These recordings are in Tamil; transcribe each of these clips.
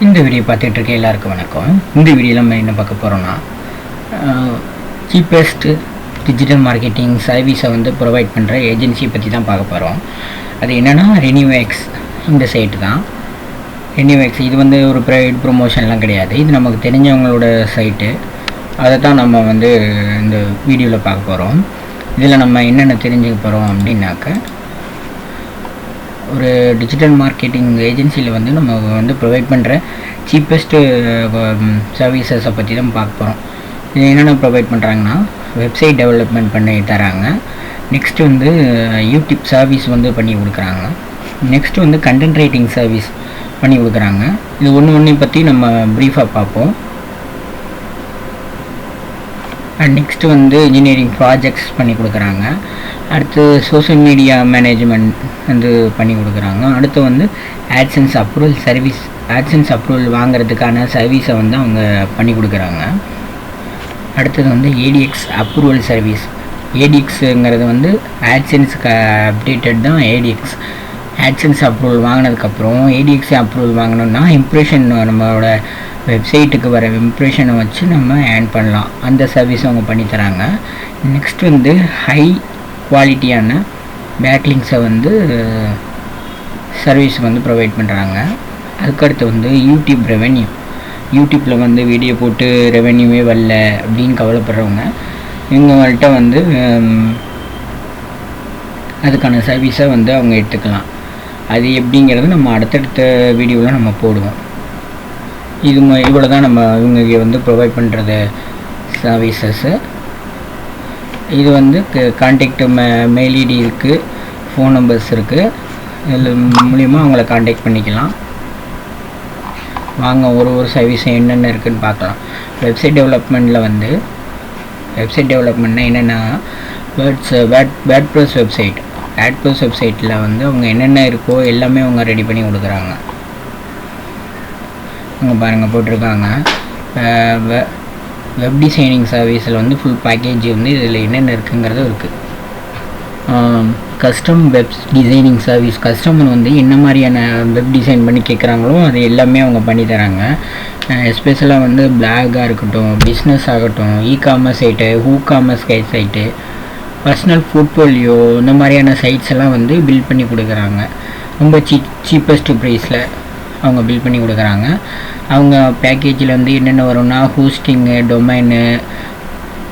இந்த வீடியோ பார்த்துட்டு இருக்க எல்லாருக்கும் வணக்கம். இந்த வீடியோவில் நம்ம என்ன பார்க்க போகிறோம்னா, சீப்பஸ்ட் டிஜிட்டல் மார்க்கெட்டிங் சர்வீஸை ப்ரொவைட் பண்ணுற ஏஜென்சி பற்றி தான் பார்க்க போகிறோம். அது என்னென்னா ரெனியூஎக்ஸ். இந்த சைட்டு தான் ரெனியூஎக்ஸ். இது ஒரு ப்ரைவேட் ப்ரொமோஷன்லாம் கிடையாது. இது நமக்கு தெரிஞ்சவங்களோட சைட்டு. அதை தான் நம்ம இந்த வீடியோவில் பார்க்க போகிறோம். இதில் நம்ம என்னென்ன தெரிஞ்சுக்க போகிறோம் அப்படின்னாக்க, ஒரு டிஜிட்டல் மார்க்கெட்டிங் ஏஜென்சியில் நம்ம ப்ரொவைட் பண்ணுற சீப்பஸ்ட்டு சர்வீசஸை பற்றி தான் பார்க்க போகிறோம். இது என்னென்ன ப்ரொவைட் பண்ணுறாங்கன்னா, வெப்சைட் டெவலப்மெண்ட் பண்ணி தராங்க. நெக்ஸ்ட்டு யூடியூப் சர்வீஸ் பண்ணி கொடுக்குறாங்க. நெக்ஸ்ட்டு கண்டென்ட் ரைட்டிங் சர்வீஸ் பண்ணி கொடுக்குறாங்க. இது ஒன்று பற்றி நம்ம ப்ரீஃபாக பார்ப்போம். நெக்ஸ்ட்டு இன்ஜினியரிங் ப்ராஜெக்ட்ஸ் பண்ணி கொடுக்குறாங்க. அடுத்து சோஷியல் மீடியா மேனேஜ்மெண்ட் பண்ணி கொடுக்குறாங்க. அடுத்து ஆட்சன்ஸ் அப்ரூவல் சர்வீஸ், ஆட்சன்ஸ் அப்ரூவல் வாங்கிறதுக்கான சர்வீஸை அவங்க பண்ணி கொடுக்குறாங்க. அடுத்தது ஏடிஎக்ஸ் அப்ரூவல் சர்வீஸ். ஏடிஎக்ஸுங்கிறது ஆட்சன்ஸுக்கு அப்டேட்டட் தான் ஏடிஎக்ஸ். ஆட்சன்ஸ் அப்ரூவல் வாங்கினதுக்கப்புறம் ஏடிஎக்ஸ் அப்ரூவல் வாங்கினோம்னா இம்ப்ரெஷன், நம்மளோட வெப்சைட்டுக்கு வர இம்ப்ரெஷனை வச்சு நம்ம ஏர்ன் பண்ணலாம். அந்த சர்வீஸ் அவங்க பண்ணித்தராங்க. நெக்ஸ்ட் ஹை குவாலிட்டியான பேக்லிங்ஸை சர்வீஸ் ப்ரொவைட் பண்ணுறாங்க. அதுக்கடுத்து யூடியூப் ரெவென்யூ. யூடியூப்பில் வீடியோ போட்டு ரெவென்யூவே வரல அப்படின்னு கவலைப்படுறவங்க இவங்கள்ட்ட அதுக்கான சர்வீஸை அவங்க எடுத்துக்கலாம். அது எப்படிங்கிறது நம்ம அடுத்தடுத்த வீடியோவில் நம்ம போடுவோம். இவ்வளோ தான் நம்ம இவங்க ப்ரொவைட் பண்ணுறது சர்வீசஸ்ஸு. இது கான்டாக்ட் மெயில் ஐடி இருக்குது, ஃபோன் நம்பர்ஸ் இருக்குது. இதில் மூலிமா அவங்கள கான்டாக்ட் பண்ணிக்கலாம். வாங்க ஒரு சர்வீஸும் என்னென்ன இருக்குதுன்னு பார்க்கலாம். வெப்சைட் டெவலப்மெண்ட்டில் வெப்சைட் டெவலப்மெண்ட்னா என்னென்னா, வேர்ட்ப்ரெஸ் வெப்சைட். வேர்ட்ப்ரெஸ் வெப்சைட்டில் அவங்க என்னென்ன இருக்கோ எல்லாமே அவங்க ரெடி பண்ணி கொடுக்குறாங்க. அவங்க பாருங்கள் போட்டிருக்காங்க. வெப் டிசைனிங் சர்வீஸில் ஃபுல் பேக்கேஜ் இதில் என்னென்ன இருக்குங்கிறது இருக்குது. Custom web designing service. Customer என்ன மாதிரியான வெப் டிசைன் பண்ணி கேட்குறாங்களோ அது எல்லாமே அவங்க பண்ணி தராங்க. எஸ்பெஷலாக பிளாகாக இருக்கட்டும், பிஸ்னஸ் ஆகட்டும், e commerce site, WooCommerce site, personal portfolio, இந்த மாதிரியான சைட்ஸ் எல்லாம் பில்ட் பண்ணி கொடுக்குறாங்க. ரொம்ப சீப்பஸ்ட்டு ப்ரைஸில் அவங்க பில்ட் பண்ணி கொடுக்குறாங்க. அவங்க பேக்கேஜில் என்னென்ன வரும்னா, ஹோஸ்டிங்கு, டொமைனு,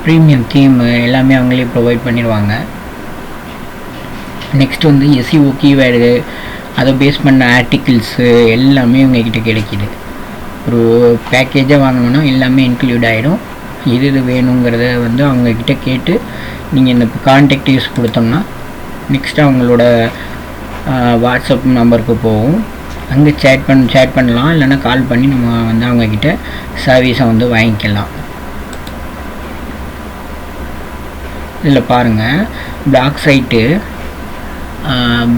ப்ரீமியம் தீமு எல்லாமே அவங்களே ப்ரொவைட் பண்ணிடுவாங்க. நெக்ஸ்ட் எஸ்இஓ கீவேர்டு, அதை பேஸ் பண்ண ஆர்டிகிள்ஸு எல்லாமே இவங்கக்கிட்ட கிடைக்கிது. ஒரு பேக்கேஜாக வாங்கணுன்னா எல்லாமே இன்க்ளூட் ஆகிடும். இது வேணுங்கிறத அவங்கக்கிட்ட கேட்டு நீங்கள் இந்த கான்டாக்ட் யூஸ் கொடுத்தோம்னா நெக்ஸ்ட்டு அவங்களோட வாட்ஸ்அப் நம்பருக்கு போகும். அங்கே சேட் பண்ணலாம், இல்லைன்னா கால் பண்ணி நம்ம அவங்கக்கிட்ட சர்வீஸை வாங்கிக்கலாம். இதில் பாருங்கள், blog site,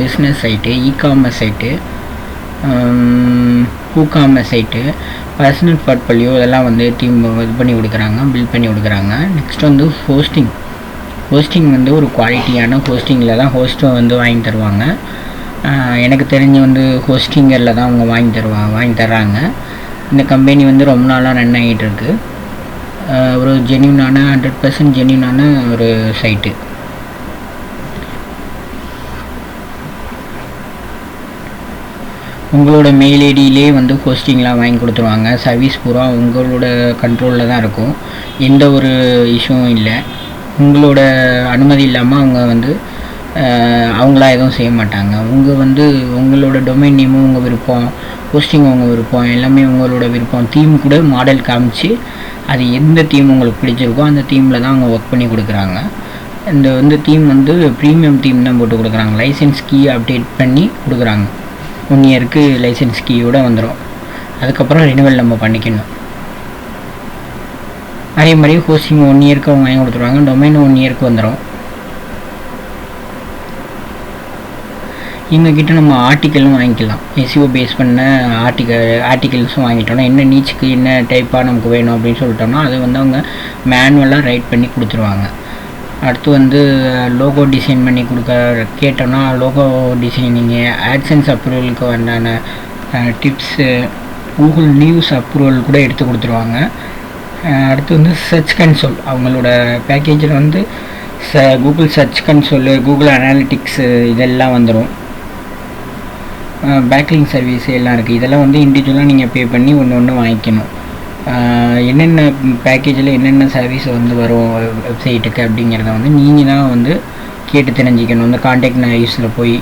business site, e commerce site, WooCommerce site, personal portfolio இதெல்லாம் டீம் இது பண்ணி கொடுக்குறாங்க, பில்ட் பண்ணி கொடுக்குறாங்க. Next hosting. ஹோஸ்டிங் ஒரு குவாலிட்டியான ஹோஸ்டிங்கில் தான் ஹோஸ்ட்டை வாங்கி தருவாங்க. எனக்கு தெரிஞ்சு ஹோஸ்டிங்கரில் தான் அவங்க வாங்கி தர்றாங்க. இந்த கம்பெனி ரொம்ப நாளாக ரன் ஆகிட்டு இருக்கு. ஒரு ஜென்யூனான 100% ஜென்யூனான ஒரு சைட்டு. உங்களோட மெயில் ஐடியிலே ஹோஸ்டிங்லாம் வாங்கி கொடுத்துருவாங்க. சர்வீஸ் பூரா உங்களோட கண்ட்ரோலில் தான் இருக்கும். எந்த ஒரு இஷ்யூவும் இல்லை. உங்களோட அனுமதி இல்லாமல் அவங்க அவங்களா எதுவும் செய்ய மாட்டாங்க. உங்களோட டொமைன் நேமும் உங்கள் விருப்பம், ஹோஸ்டிங் உங்கள் விருப்பம், எல்லாமே உங்களோட விருப்பம். தீம் கூட மாடல் காமிச்சு அது எந்த தீம் உங்களுக்கு பிடிச்சிருக்கோ அந்த தீமில் தான் அவங்க ஒர்க் பண்ணி கொடுக்குறாங்க. இந்த தீம் ப்ரீமியம் தீம் தான் போட்டு கொடுக்குறாங்க. லைசன்ஸ் கீ அப்டேட் பண்ணி கொடுக்குறாங்க. 1 இயருக்கு லைசன்ஸ் கீயோடு வந்துடும். அதுக்கப்புறம் ரினிவல் நம்ம பண்ணிக்கணும். அதே மாதிரி ஹோஸ்டிங் 1 இயருக்கு அவங்க வாங்கி கொடுத்துருவாங்க. டொமைன் 1 இயருக்கு வந்துடும். இவங்கக்கிட்ட நம்ம ஆர்டிக்கலும் வாங்கிக்கலாம். எஸ்இஓ பேஸ் பண்ண ஆர்டிக்கல்ஸும் வாங்கிட்டோம்னா, என்ன நீச்சுக்கு என்ன டைப்பாக நமக்கு வேணும் அப்படின்னு சொல்லிட்டோம்னா அது அவங்க மேனுவலாக ரைட் பண்ணி கொடுத்துருவாங்க. அடுத்து லோகோ டிசைன் பண்ணி கேட்டோம்னா லோகோ டிசைனிங்கு, ஆட்சன்ஸ் அப்ரூவலுக்கு வந்தான டிப்ஸு, கூகுள் நியூஸ் அப்ரூவல் கூட எடுத்து கொடுத்துருவாங்க. அடுத்து வந்து சர்ச் கன்சோல், அவங்களோட பேக்கேஜில் வந்து Google search console, Google analytics இதெல்லாம் வந்துடும். பேக்லிங் சர்வீஸ் எல்லாம் இருக்குது. இதெல்லாம் வந்து இண்டிவிஜுவலாக நீங்கள் பே பண்ணி ஒன்று வாங்கிக்கணும். என்னென்ன பேக்கேஜில் என்னென்ன சர்வீஸ் வந்து வரும் வெப்சைட்டுக்கு அப்படிங்கிறத வந்து நீங்கள் தான் வந்து கேட்டு தெரிஞ்சிக்கணும். இந்த கான்டாக்ட் நைவ்ஸில் போய்.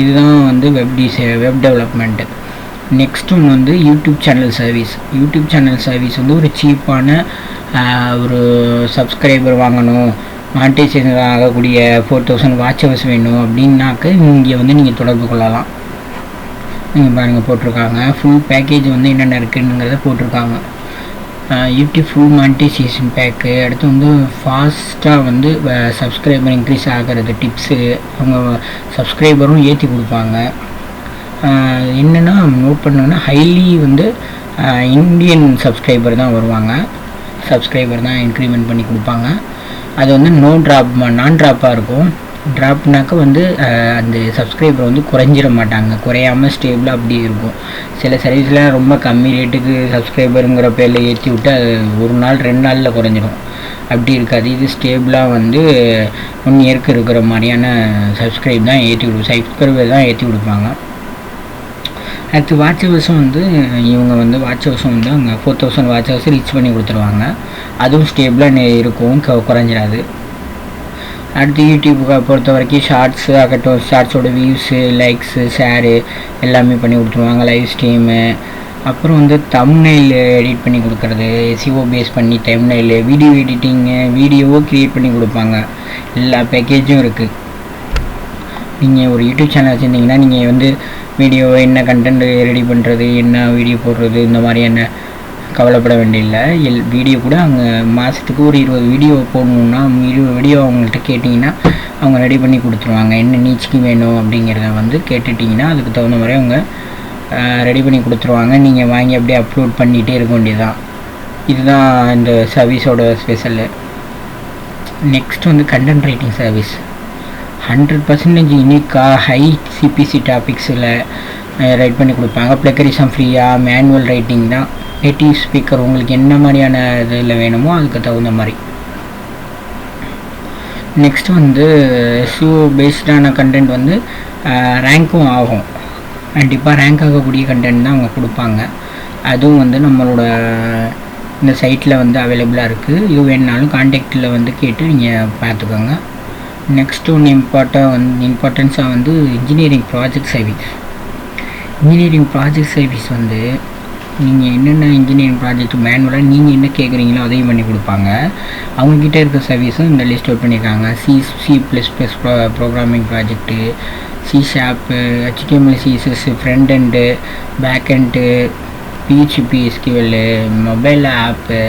இதுதான் வந்து வெப் டெவலப்மெண்ட்டு. நெக்ஸ்ட் ஒன்று வந்து YouTube channel service. YouTube channel service வந்து ஒரு சீப்பான ஒரு சப்ஸ்கிரைபர் வாங்கணும், மானிட்டைசேஷன் ஆகக்கூடிய 4000 வாட்ச் ஹவர்ஸ் வேணும் அப்படின்னாக்க இங்கே வந்து நீங்கள் தொடர்பு கொள்ளலாம். நீங்கள் பாருங்கள் போட்டிருக்காங்க ஃபுல் பேக்கேஜ் வந்து என்னென்ன இருக்குதுங்கிறத போட்டிருக்காங்க. YouTube full monetization pack. அடுத்து வந்து ஃபாஸ்ட்டாக வந்து சப்ஸ்கிரைபர் இன்க்ரீஸ் ஆகிறது டிப்ஸு, அவங்க சப்ஸ்கிரைபரும் ஏற்றி கொடுப்பாங்க. என்னென்னா நோட் பண்ணோன்னா ஹைலி வந்து இந்தியன் சப்ஸ்கிரைபர் தான் வருவாங்க, சப்ஸ்கிரைபர் தான் இன்க்ரிமெண்ட் பண்ணி கொடுப்பாங்க. அது வந்து நான் ட்ராப்பாக இருக்கும். ட்ராப்னாக்க வந்து அந்த சப்ஸ்கிரைபர் வந்து குறைஞ்சிட மாட்டாங்க, குறையாமல் ஸ்டேபிளாக அப்படியே இருக்கும். சில சர்வீஸ்லாம் ரொம்ப கம்மி ரேட்டுக்கு சப்ஸ்கிரைபருங்கிற பேரில் ஏற்றி விட்டு அது 1 நாள் 2 நாளில் குறைஞ்சிடும். அப்படி இருக்காது. இது ஸ்டேபிளாக வந்து 1 இயருக்கு இருக்கிற மாதிரியான சப்ஸ்கிரைபர் தான் ஏற்றி கொடுப்பாங்க. அடுத்து வாட்ச் ஹவர்ஸும் வந்து இவங்க வந்து வாட்ச் ஹவர்ஸும் வந்து அவங்க 4000 வாட்ச் ஹவர்ஸ் ரீச் பண்ணி கொடுத்துருவாங்க. அதுவும் ஸ்டேபிளாக இருக்கும், குறைஞ்சிடாது. அடுத்து யூடியூபை பொறுத்த வரைக்கும் ஷார்ட்ஸு ஆகட்டும், ஷார்ட்ஸோட வியூஸு, லைக்ஸு, ஷேரு எல்லாமே பண்ணி கொடுத்துருவாங்க, லைவ் ஸ்ட்ரீமு. அப்புறம் வந்து தம்ப்நெயில் எடிட் பண்ணி கொடுக்குறது, SEO பேஸ் பண்ணி தம்ப்நெயில், வீடியோ எடிட்டிங்கு, வீடியோவோ க்ரியேட் பண்ணி கொடுப்பாங்க. எல்லா பேக்கேஜும் இருக்குது. நீங்கள் ஒரு யூடியூப் சேனல் வச்சுருந்தீங்கன்னா நீங்கள் வந்து வீடியோ என்ன கண்டென்ட் ரெடி பண்ணுறது, என்ன வீடியோ போடுறது, இந்த மாதிரியான கவலைப்பட வேண்டியதில்லை. வீடியோ கூட அவங்க மாதத்துக்கு ஒரு 20 வீடியோ போடணுன்னா 20 வீடியோ அவங்கள்ட்ட கேட்டிங்கன்னா அவங்க ரெடி பண்ணி கொடுத்துருவாங்க. என்ன நீச்சுக்கு வேணும் அப்படிங்கிறத வந்து கேட்டுட்டிங்கன்னா அதுக்கு தகுந்த மாதிரி அவங்க ரெடி பண்ணி கொடுத்துருவாங்க. நீங்கள் வாங்கி அப்படியே அப்லோட் பண்ணிகிட்டே இருக்க வேண்டியதுதான். இதுதான் இந்த சர்வீஸோட ஸ்பெஷலு. நெக்ஸ்ட் வந்து கண்டென்ட் ரைட்டிங் சர்வீஸ். 100% யூனிக்காக ஹை CPC டாபிக்ஸில் ரைட் பண்ணி கொடுப்பாங்க. ப்ளக்கரிசம் ஃப்ரீயாக, மேனுவல் ரைட்டிங் தான், நேட்டிவ் ஸ்பீக்கர், உங்களுக்கு என்ன மாதிரியான இதில் வேணுமோ அதுக்கு தகுந்த மாதிரி. நெக்ஸ்ட் வந்து SEO பேஸ்டான கண்டென்ட் வந்து ரேங்க்கும் ஆகும். கண்டிப்பாக ரேங்க் ஆகக்கூடிய கண்டென்ட் தான் அவங்க கொடுப்பாங்க. அதுவும் வந்து நம்மளோட இந்த சைட்டில் வந்து அவைலபிளாக இருக்குது. இது வேணுனாலும் கான்டாக்டில் வந்து கேட்டு நீங்கள் பார்த்துக்கோங்க. நெக்ஸ்ட் ஒன்று இம்பார்ட்டன்ஸாக வந்து engineering project service. Engineering project service வந்து நீங்கள் என்னென்ன இன்ஜினியரிங் ப்ராஜெக்ட் மேனுவலாக நீங்கள் என்ன கேட்குறீங்களோ அதையும் பண்ணி கொடுப்பாங்க. அவங்கக்கிட்ட இருக்க சர்வீஸும் இந்த லிஸ்ட் அவுட் பண்ணியிருக்காங்க. C++ programming project, C#, HTML, CSS, front end, back end, PHP, SQL, mobile app,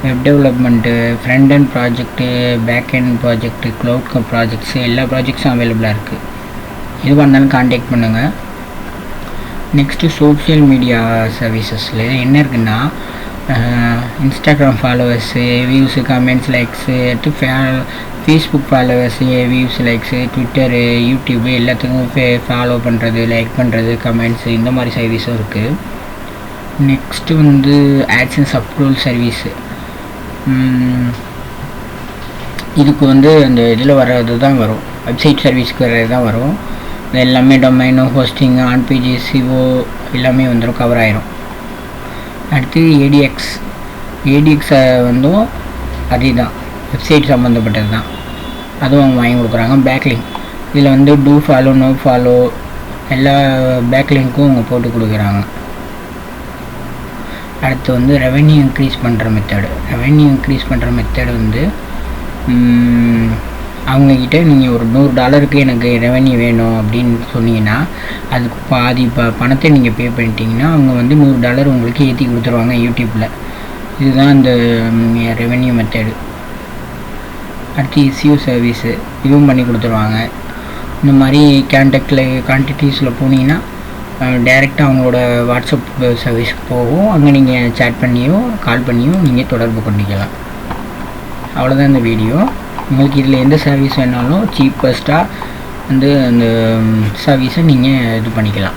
web development, front end project, back end project, cloud projects, எல்லா ப்ராஜெக்ட்ஸும் அவைலபிளாக இருக்குது. எதுவாக இருந்தாலும் கான்டாக்ட் பண்ணுங்கள். நெக்ஸ்ட்டு சோஷியல் மீடியா சர்வீசஸில் என்ன இருக்குன்னா Instagram followers, views, comments, likes, அடுத்து Facebook followers, views, likes, Twitter, YouTube எல்லாத்துக்கும் ஃபாலோ பண்ணுறது, லைக் பண்ணுறது, கமெண்ட்ஸு, இந்த மாதிரி சர்வீஸும் இருக்குது. நெக்ஸ்ட்டு வந்து ஆட்சன்ஸ் அப்ரூவல் சர்வீஸு. இதுக்கு வந்து அந்த இதில் வர்றது தான் வரும், வெப்சைட் சர்வீஸ்க்கு வர்றது தான் வரும். இது எல்லாமே டொமைனோ, ஹோஸ்டிங், ஆன் பேஜ், SEO எல்லாமே வந்துடும், கவர் ஆயிரும். அடுத்து ADX வந்தும் அதே தான், வெப்சைட் சம்மந்தப்பட்டது தான், அதுவும் அவங்க வாங்கி கொடுக்குறாங்க. பேக்லிங்க் இதில் வந்து டூ ஃபாலோ, நோ ஃபாலோ எல்லா பேக்லிங்க்கும் அவங்க போட்டு கொடுக்குறாங்க. அடுத்து வந்து ரெவென்யூ இன்க்ரீஸ் பண்ணுற மெத்தடு வந்து அவங்கக்கிட்ட நீங்கள் ஒரு $100 எனக்கு ரெவென்யூ வேணும் அப்படின்னு சொன்னீங்கன்னா அதுக்கு பாதி பணத்தை நீங்கள் பே பண்ணிட்டீங்கன்னா அவங்க வந்து $100 உங்களுக்கு ஏற்றி கொடுத்துருவாங்க யூடியூப்பில். இதுதான் இந்த ரெவென்யூ மெத்தடு. அடுத்து SEO சர்வீஸு, இதுவும் பண்ணி கொடுத்துருவாங்க. இந்த மாதிரி கான்டாக்டிஸில் போனீங்கன்னா டைரெக்டாக அவங்களோட வாட்ஸ்அப் சர்வீஸ்க்கு போகும். அங்கே நீங்கள் சேட் பண்ணியோ கால் பண்ணியோ நீங்கள் தொடர்பு கொண்டிக்கலாம். அவ்வளோதான் இந்த வீடியோ. உங்களுக்கு இதில் எந்த சர்வீஸ் வேணாலும் சீப்பஸ்ட்டாக வந்து அந்த சர்வீஸை நீங்கள் இது பண்ணிக்கலாம்.